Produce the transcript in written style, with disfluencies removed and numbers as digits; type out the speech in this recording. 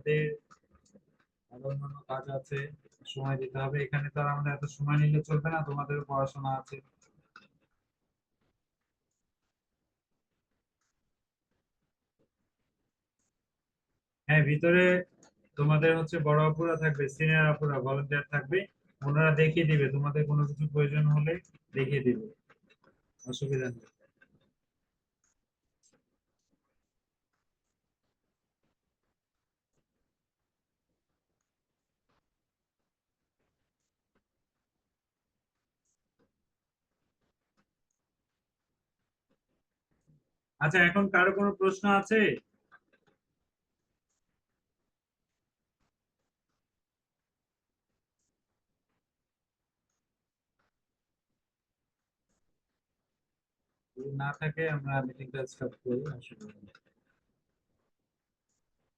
আমাদের আরো অন্যান্য কাজ আছে, সময় দিতে হবে। এখানে তো আর আমাদের এত সময় নিলে চলবে না, তোমাদেরও পড়াশোনা আছে। হ্যাঁ, ভিতরে তোমাদের হচ্ছে বড় আপুরা থাকবে, সিনিয়র আপুরা ভলান্টিয়ার থাকবে। ওনারা দেখিয়ে দিবে, তোমাদের কোনো কিছু প্রয়োজন হলে দেখিয়ে দিবে, অসুবিধা নেই। আচ্ছা, এখন কারো কোনো প্রশ্ন আছে? যদি না থাকে আমরা মিটিংটা স্টার্ট করি, অসুবিধা নেই।